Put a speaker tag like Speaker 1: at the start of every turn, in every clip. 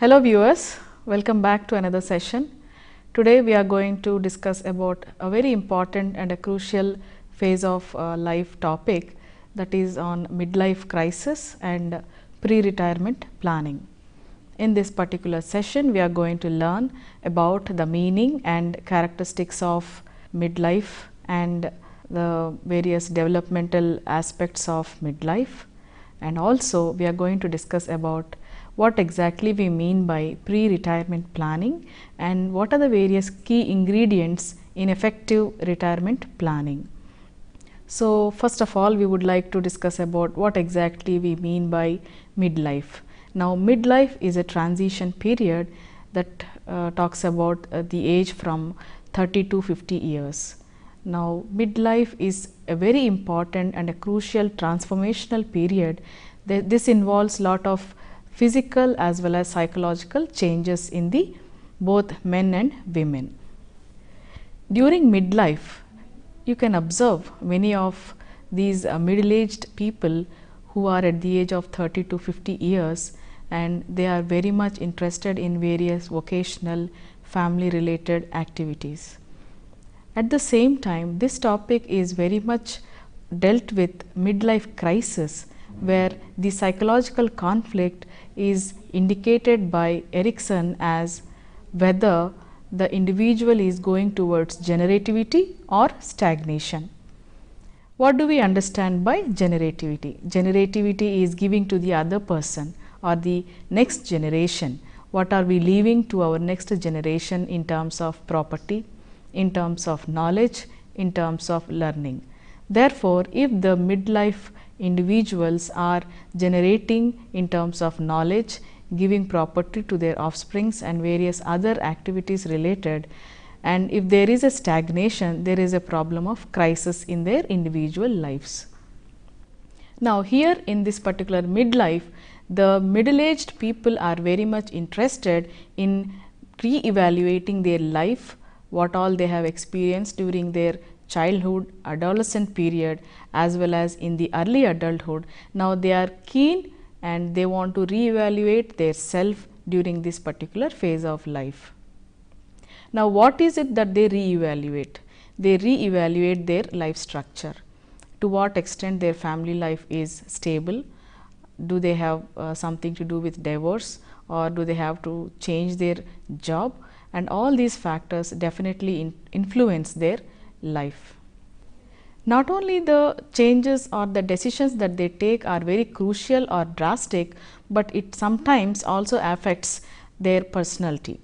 Speaker 1: Hello viewers, welcome back to another session. Today we are going to discuss about a very important and a crucial phase of life topic, that is on midlife crisis and pre-retirement planning. In this particular session we are going to learn about the meaning and characteristics of midlife and the various developmental aspects of midlife, and also we are going to discuss about what exactly we mean by pre-retirement planning and what are the various key ingredients in effective retirement planning. So, first of all we would like to discuss about what exactly we mean by midlife. Now, midlife is a transition period that talks about the age from 30 to 50 years. Now, midlife is a very important and a crucial transformational period. This involves lot of physical as well as psychological changes in the both men and women. During midlife, you can observe many of these middle-aged people who are at the age of 30 to 50 years, and they are very much interested in various vocational, family related activities. At the same time, this topic is very much dealt with midlife crisis, where the psychological conflict is indicated by Erikson as whether the individual is going towards generativity or stagnation. What do we understand by generativity? Generativity is giving to the other person or the next generation. What are we leaving to our next generation in terms of property, in terms of knowledge, in terms of learning? Therefore, if the midlife individuals are generating in terms of knowledge, giving property to their offsprings and various other activities related, and if there is a stagnation, there is a problem of crisis in their individual lives. Now, here in this particular midlife, the middle-aged people are very much interested in re-evaluating their life, what all they have experienced during their childhood, adolescent period as well as in the early adulthood. Now, they are keen and they want to re-evaluate their self during this particular phase of life. Now, what is it that they re-evaluate? They re-evaluate their life structure. To what extent their family life is stable? Do they have something to do with divorce, or do they have to change their job? And all these factors definitely influence their life. Not only the changes or the decisions that they take are very crucial or drastic, but it sometimes also affects their personality.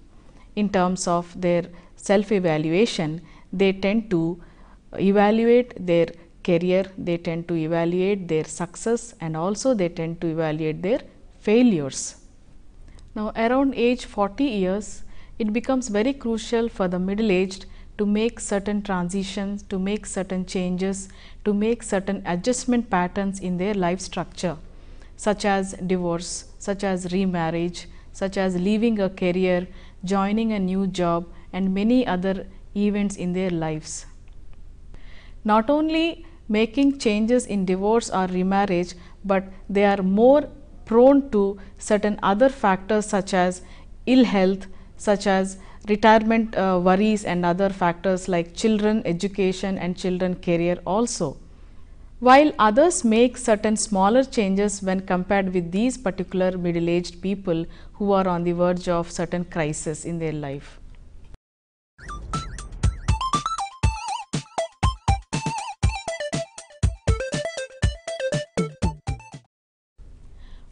Speaker 1: In terms of their self-evaluation, they tend to evaluate their career, they tend to evaluate their success, and also they tend to evaluate their failures. Now, around age 40 years, it becomes very crucial for the middle-aged to make certain transitions, to make certain changes, to make certain adjustment patterns in their life structure, such as divorce, such as remarriage, such as leaving a career, joining a new job, and many other events in their lives. Not only making changes in divorce or remarriage, but they are more prone to certain other factors such as ill health, such as retirement worries and other factors like children education and children career also. While others make certain smaller changes when compared with these particular middle-aged people who are on the verge of certain crisis in their life.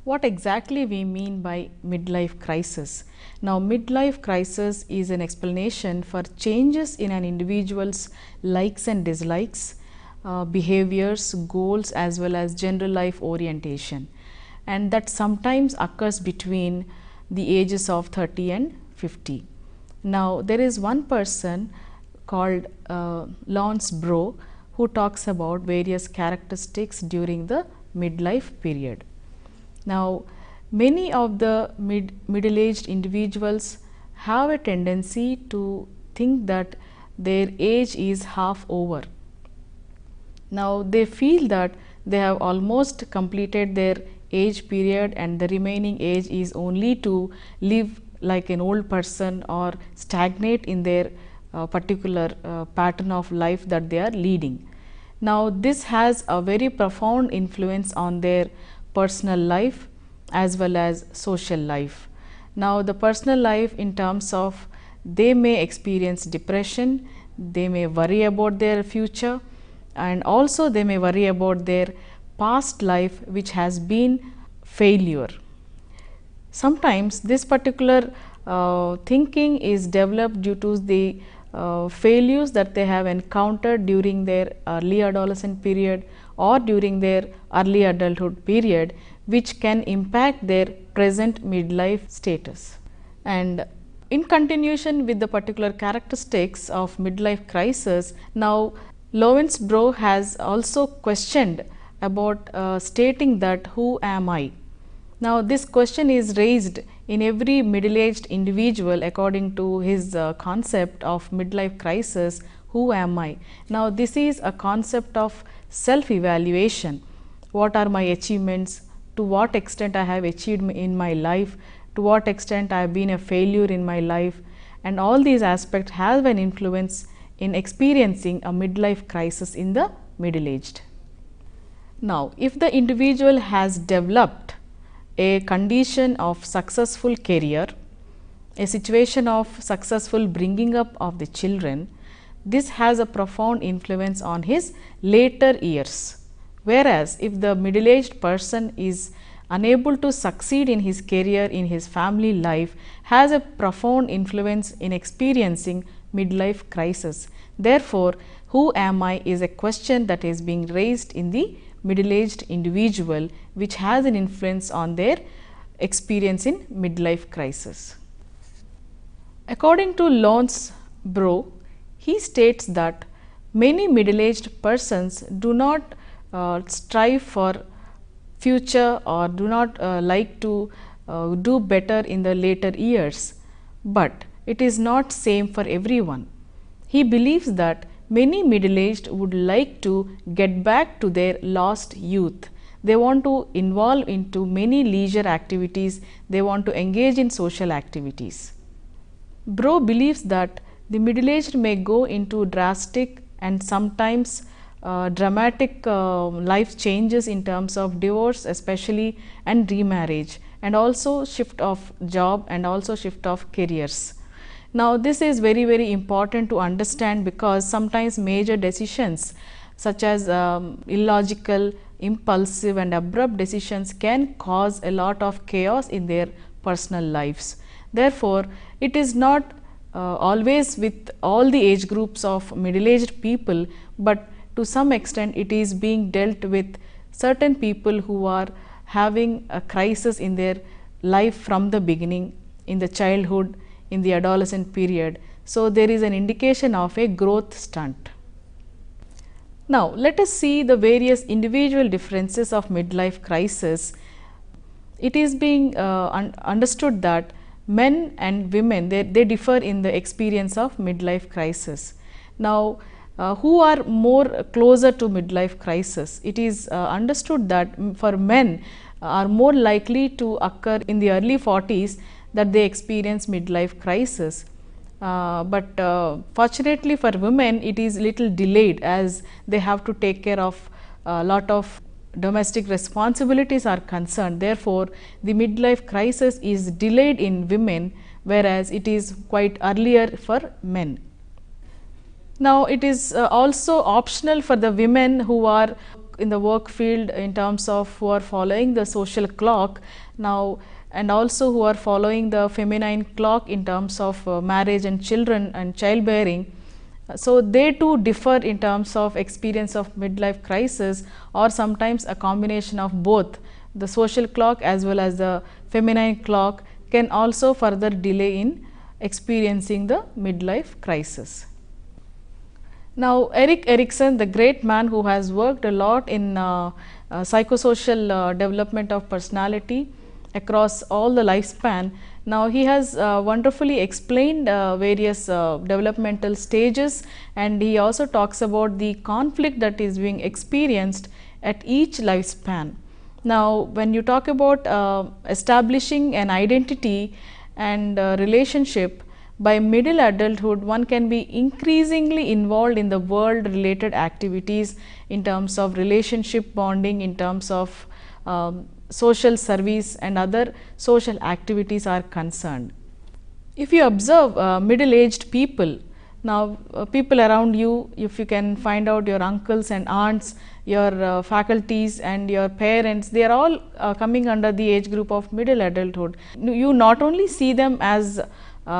Speaker 1: What exactly we mean by midlife crisis? Now, midlife crisis is an explanation for changes in an individual's likes and dislikes, behaviors, goals as well as general life orientation, and that sometimes occurs between the ages of 30 and 50. Now, there is one person called Lawrence Bro who talks about various characteristics during the midlife period. Now, many of the middle-aged individuals have a tendency to think that their age is half over. Now, they feel that they have almost completed their age period and the remaining age is only to live like an old person or stagnate in their particular pattern of life that they are leading. Now, this has a very profound influence on their personal life as well as social life. Now, the personal life in terms of they may experience depression, they may worry about their future, and also they may worry about their past life which has been failure. Sometimes this particular thinking is developed due to the failures that they have encountered during their early adolescent period or during their early adulthood period, which can impact their present midlife status. And in continuation with the particular characteristics of midlife crisis, now Lowenz-Brough has also questioned about stating that who am I? Now, this question is raised in every middle-aged individual according to his concept of midlife crisis, who am I? Now, this is a concept of self-evaluation. What are my achievements? To what extent I have achieved in my life? To what extent I have been a failure in my life? And all these aspects have an influence in experiencing a midlife crisis in the middle-aged. Now, if the individual has developed a condition of successful career, a situation of successful bringing up of the children, this has a profound influence on his later years. Whereas, if the middle-aged person is unable to succeed in his career, in his family life, has a profound influence in experiencing midlife crisis. Therefore, who am I is a question that is being raised in the middle-aged individual, which has an influence on their experience in midlife crisis. According to Lowenz-Brough, he states that many middle-aged persons do not strive for future or do not like to do better in the later years, but it is not same for everyone. He believes that many middle-aged would like to get back to their lost youth. They want to involve into many leisure activities, they want to engage in social activities. Brough believes that the middle-aged may go into drastic and sometimes dramatic life changes in terms of divorce especially and remarriage, and also shift of job and also shift of careers. Now, this is very important to understand, because sometimes major decisions such as illogical, impulsive and abrupt decisions can cause a lot of chaos in their personal lives. Therefore, it is not always with all the age groups of middle-aged people, but to some extent it is being dealt with certain people who are having a crisis in their life from the beginning, in the childhood, in the adolescent period. So, there is an indication of a growth stunt. Now, let us see the various individual differences of midlife crisis. It is being understood that men and women, they differ in the experience of midlife crisis. Now, who are more closer to midlife crisis? It is understood that for men are more likely to occur in the early 40s, that they experience midlife crisis. But fortunately for women, it is little delayed, as they have to take care of a lot of domestic responsibilities are concerned. Therefore, the midlife crisis is delayed in women, whereas it is quite earlier for men. Now, it is also optional for the women who are in the work field, in terms of who are following the social clock now, and also who are following the feminine clock in terms of marriage and children and childbearing. So, they too differ in terms of experience of midlife crisis, or sometimes a combination of both. The social clock as well as the feminine clock can also further delay in experiencing the midlife crisis. Now, Erik Erikson, the great man who has worked a lot in psychosocial development of personality across all the lifespan. Now, he has wonderfully explained various developmental stages, and he also talks about the conflict that is being experienced at each lifespan. Now, when you talk about establishing an identity and relationship, by middle adulthood, one can be increasingly involved in the world related activities in terms of relationship bonding, in terms of social service and other social activities are concerned. If you observe middle aged people, now people around you, if you can find out your uncles and aunts, your faculties and your parents, they are all coming under the age group of middle adulthood. You not only see them as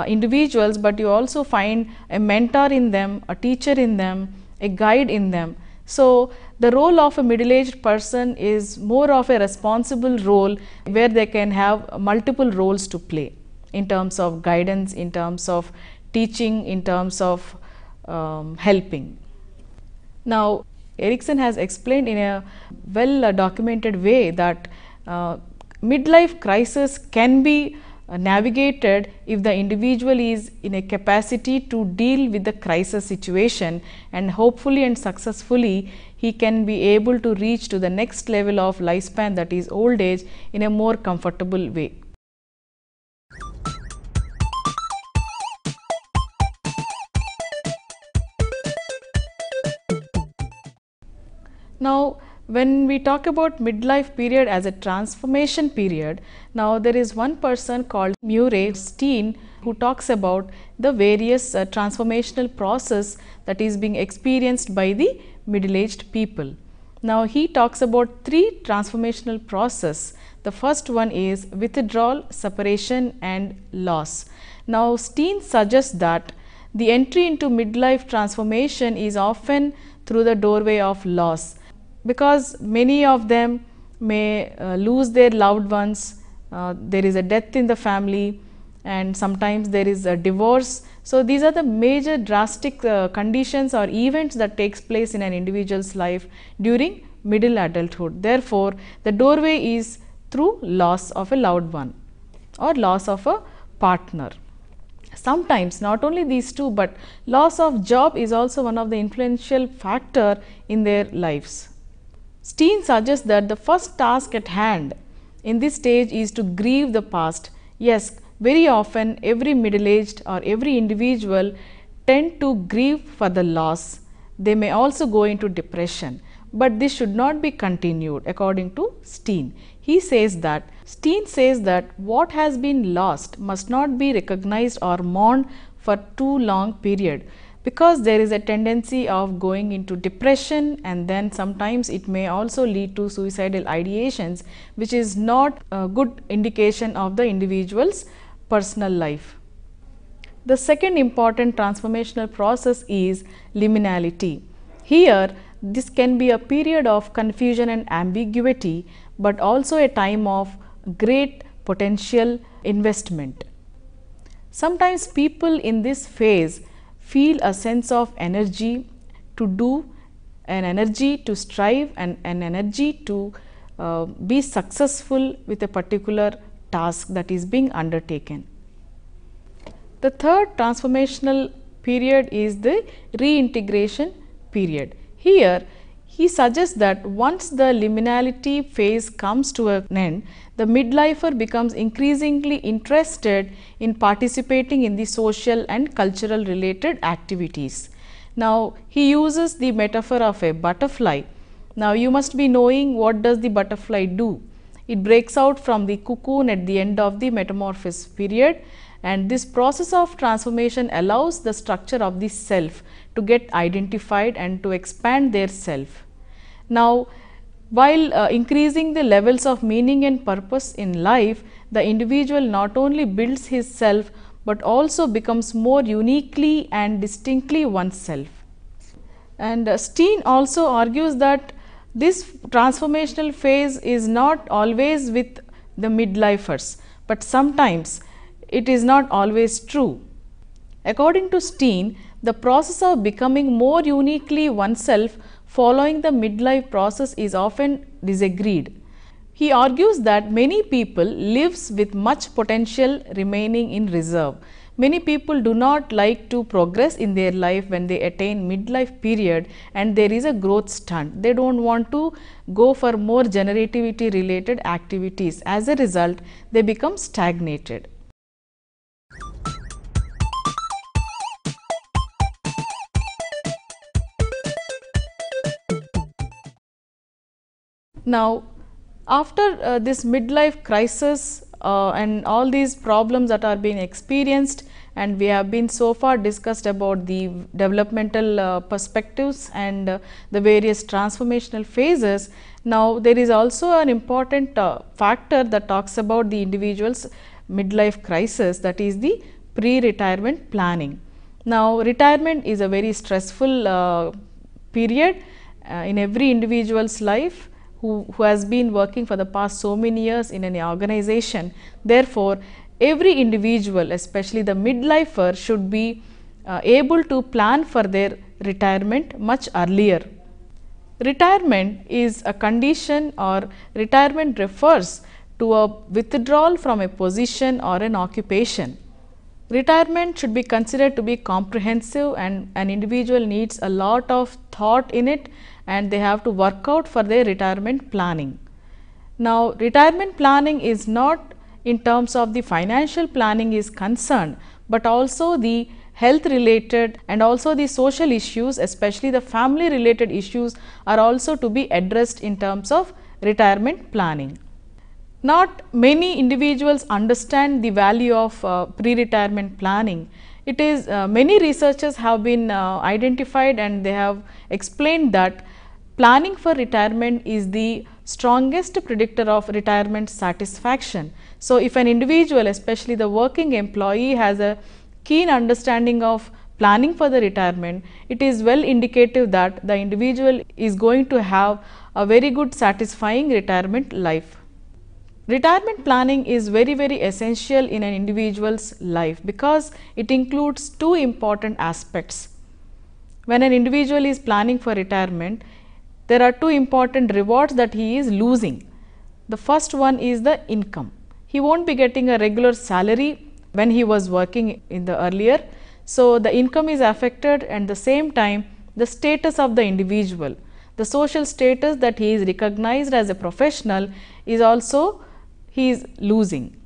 Speaker 1: individuals, but you also find a mentor in them, a teacher in them, a guide in them. So, the role of a middle aged person is more of a responsible role where they can have multiple roles to play in terms of guidance, in terms of teaching, in terms of helping. Now, Erickson has explained in a well documented way that midlife crisis can be navigated if the individual is in a capacity to deal with the crisis situation, and hopefully and successfully he can be able to reach to the next level of lifespan, that is old age, in a more comfortable way. Now, when we talk about midlife period as a transformation period, now there is one person called Murray Steen who talks about the various transformational process that is being experienced by the middle-aged people. Now, he talks about three transformational process. The first one is withdrawal, separation and loss. Now, Steen suggests that the entry into midlife transformation is often through the doorway of loss, because many of them may lose their loved ones, there is a death in the family, and sometimes there is a divorce. So, these are the major drastic conditions or events that takes place in an individual's life during middle adulthood. Therefore, the doorway is through loss of a loved one or loss of a partner. Sometimes not only these two, but loss of job is also one of the influential factor in their lives. Steen suggests that the first task at hand in this stage is to grieve the past. Yes, very often every middle-aged or every individual tend to grieve for the loss. They may also go into depression, but this should not be continued according to Steen. Steen says that what has been lost must not be recognized or mourned for too long period, because there is a tendency of going into depression, and then sometimes it may also lead to suicidal ideations, which is not a good indication of the individual's personal life. The second important transformational process is liminality. Here, this can be a period of confusion and ambiguity, but also a time of great potential investment. Sometimes people in this phase feel a sense of energy to do, an energy to strive, and an energy to be successful with a particular task that is being undertaken. The third transformational period is the reintegration period. Here, he suggests that once the liminality phase comes to an end, the midlifer becomes increasingly interested in participating in the social and cultural related activities. Now, he uses the metaphor of a butterfly. Now, you must be knowing what does the butterfly do. It breaks out from the cocoon at the end of the metamorphosis period, and this process of transformation allows the structure of the self to get identified and to expand their self. Now, while increasing the levels of meaning and purpose in life, the individual not only builds his self, but also becomes more uniquely and distinctly oneself. And Steen also argues that this transformational phase is not always with the midlifers, but sometimes it is not always true. According to Steen, the process of becoming more uniquely oneself following the midlife process is often disagreed. He argues that many people lives with much potential remaining in reserve, Many people do not like to progress in their life when they attain midlife period and there is a growth stunt. They don't want to go for more generativity related activities. As a result, they become stagnated. Now, after this midlife crisis and all these problems that are being experienced, and we have been so far discussed about the developmental perspectives and the various transformational phases. Now, there is also an important factor that talks about the individual's midlife crisis, that is the pre-retirement planning. Now, retirement is a very stressful period in every individual's life who has been working for the past so many years in an organization. Therefore, every individual, especially the midlifer, should be able to plan for their retirement much earlier. Retirement is a condition, or retirement refers to a withdrawal from a position or an occupation. Retirement should be considered to be comprehensive, and an individual needs a lot of thought in it, and they have to work out for their retirement planning. Now, retirement planning is not in terms of the financial planning is concerned, but also the health related and also the social issues, especially the family related issues, are also to be addressed in terms of retirement planning. Not many individuals understand the value of pre-retirement planning. It is many researchers have been identified, and they have explained that planning for retirement is the strongest predictor of retirement satisfaction. So, if an individual, especially the working employee, has a keen understanding of planning for the retirement, it is well indicative that the individual is going to have a very good satisfying retirement life. Retirement planning is very essential in an individual's life because it includes two important aspects. When an individual is planning for retirement, there are two important rewards that he is losing. The first one is the income. He won't be getting a regular salary when he was working in the earlier. So, the income is affected, and at the same time the status of the individual, the social status that he is recognized as a professional, is also he is losing.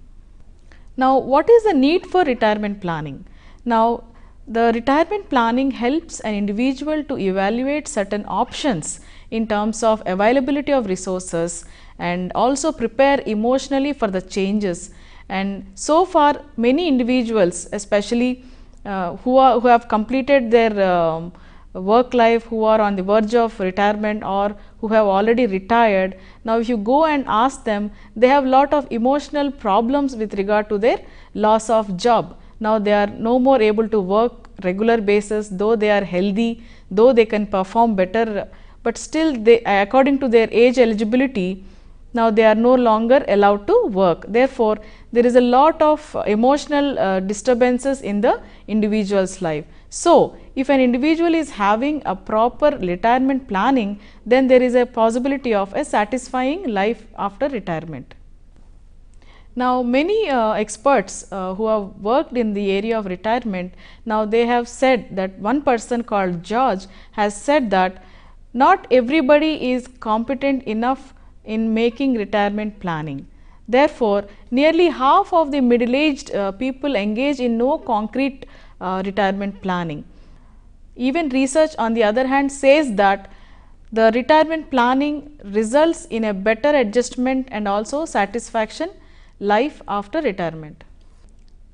Speaker 1: Now, what is the need for retirement planning? Now, the retirement planning helps an individual to evaluate certain options in terms of availability of resources and also prepare emotionally for the changes. And so far, many individuals, especially who have completed their work life, who are on the verge of retirement or who have already retired, now if you go and ask them, they have lot of emotional problems with regard to their loss of job. Now, they are no more able to work regular basis, though they are healthy, though they can perform better, but still they, according to their age eligibility, now they are no longer allowed to work. Therefore, there is a lot of emotional disturbances in the individual's life. So, if an individual is having a proper retirement planning, then there is a possibility of a satisfying life after retirement. Now, many experts who have worked in the area of retirement, now they have said that one person called George has said that not everybody is competent enough in making retirement planning. Therefore, nearly half of the middle-aged people engage in no concrete retirement planning. Even research, on the other hand, says that the retirement planning results in a better adjustment and also satisfaction life after retirement.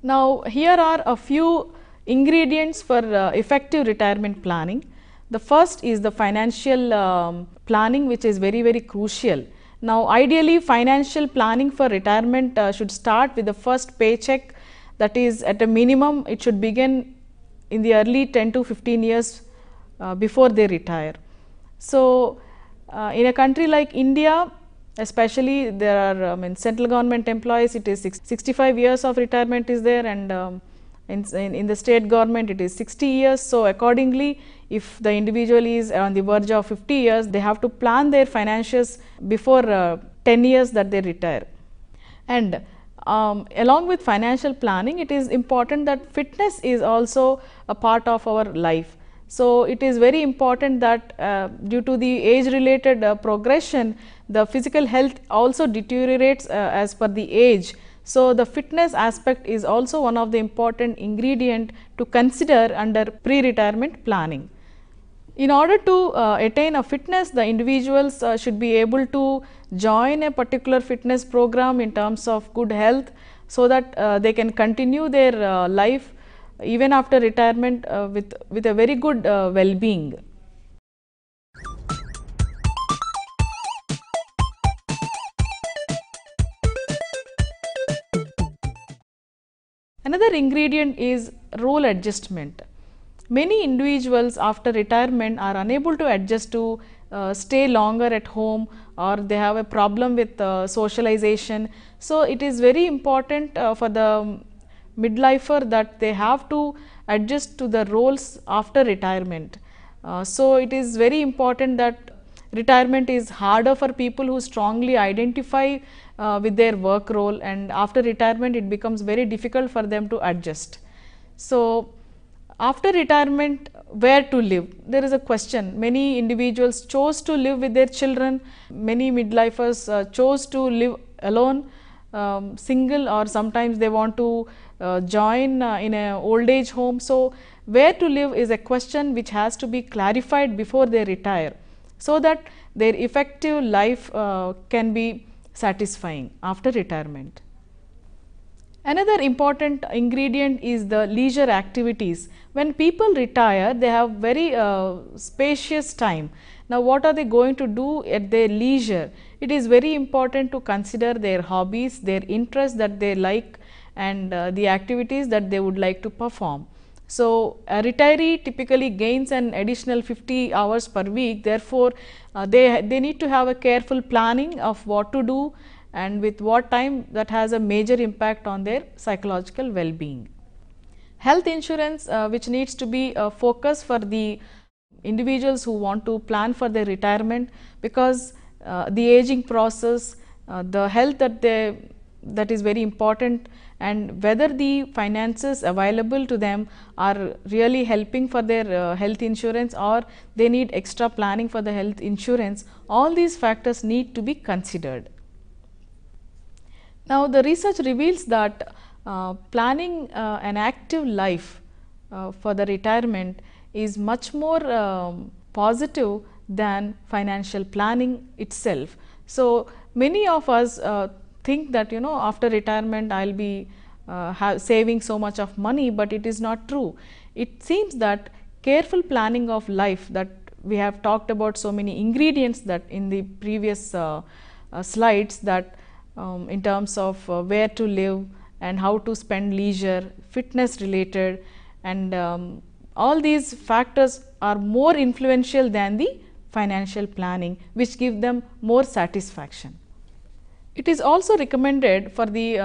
Speaker 1: Now, here are a few ingredients for effective retirement planning. The first is the financial planning, which is very crucial. Now, ideally financial planning for retirement should start with the first paycheck, that is at a minimum it should begin in the early 10 to 15 years before they retire. So, in a country like India, especially there are central government employees, it is 65 years of retirement is there, and in the state government it is 60 years. So, accordingly, if the individual is on the verge of 50 years, they have to plan their financials before 10 years that they retire. And along with financial planning, it is important that fitness is also a part of our life. So, it is very important that due to the age related progression, the physical health also deteriorates as per the age. So, the fitness aspect is also one of the important ingredient to consider under pre-retirement planning. In order to attain a fitness, the individuals should be able to join a particular fitness program in terms of good health, so that they can continue their life even after retirement with a very good well-being. Another ingredient is role adjustment. Many individuals after retirement are unable to adjust to stay longer at home, or they have a problem with socialization. So, it is very important for the midlifer that they have to adjust to the roles after retirement. So, it is very important that retirement is harder for people who strongly identify with their work role, and after retirement it becomes very difficult for them to adjust. So, after retirement, where to live? There is a question. Many individuals chose to live with their children, many midlifers chose to live alone, single, or sometimes they want to join in an old age home. So, where to live is a question which has to be clarified before they retire, so that their effective life can be satisfying after retirement. Another important ingredient is the leisure activities. When people retire, they have very spacious time. Now, what are they going to do at their leisure? It is very important to consider their hobbies, their interests that they like, and the activities that they would like to perform. So, a retiree typically gains an additional 50 hours per week. Therefore, they need to have a careful planning of what to do and with what time. That has a major impact on their psychological well-being. Health insurance, which needs to be a focus for the individuals who want to plan for their retirement, because the aging process, the health that is very important, and whether the finances available to them are really helping for their health insurance, or they need extra planning for the health insurance. All these factors need to be considered. Now, the research reveals that planning an active life for the retirement is much more positive than financial planning itself. So, many of us think that after retirement I will be saving so much of money, but it is not true. It seems that careful planning of life, that we have talked about so many ingredients that in the previous slides, that in terms of where to live and how to spend leisure, fitness related, and all these factors are more influential than the financial planning, which give them more satisfaction. It is also recommended for the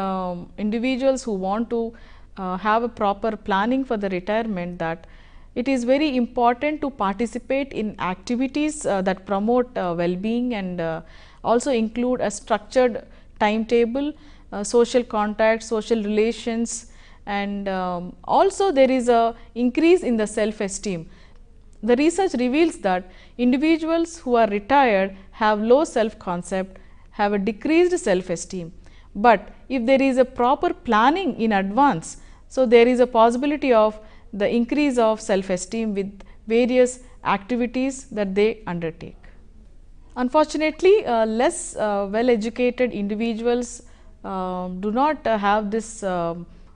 Speaker 1: individuals who want to have a proper planning for the retirement, that it is very important to participate in activities that promote well-being, and also include a structured timetable, social contact, social relations, and also there is a increase in the self-esteem. The research reveals that individuals who are retired have low self-concept, have a decreased self-esteem, but if there is a proper planning in advance, so there is a possibility of the increase of self-esteem with various activities that they undertake. Unfortunately, less well-educated individuals do not have this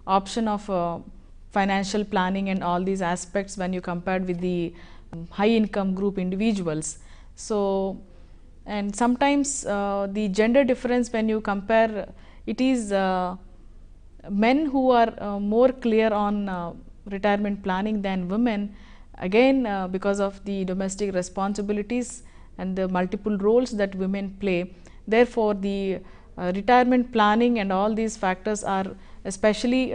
Speaker 1: option of financial planning and all these aspects when you compared with the high income group individuals. So, and sometimes the gender difference, when you compare, it is men who are more clear on retirement planning than women, again because of the domestic responsibilities and the multiple roles that women play. Therefore, the retirement planning and all these factors are especially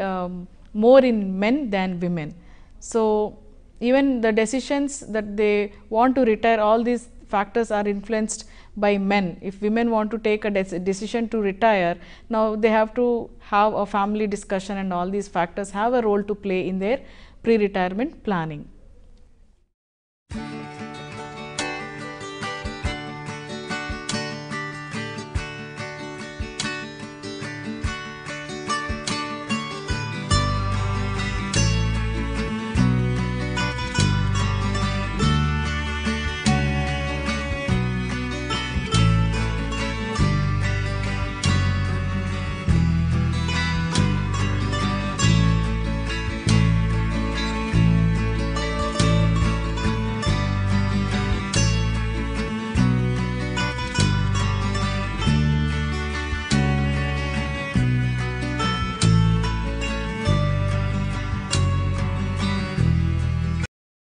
Speaker 1: more in men than women. So, even the decisions that they want to retire, all these factors are influenced by men. If women want to take a decision to retire, now they have to have a family discussion, and all these factors have a role to play in their pre-retirement planning.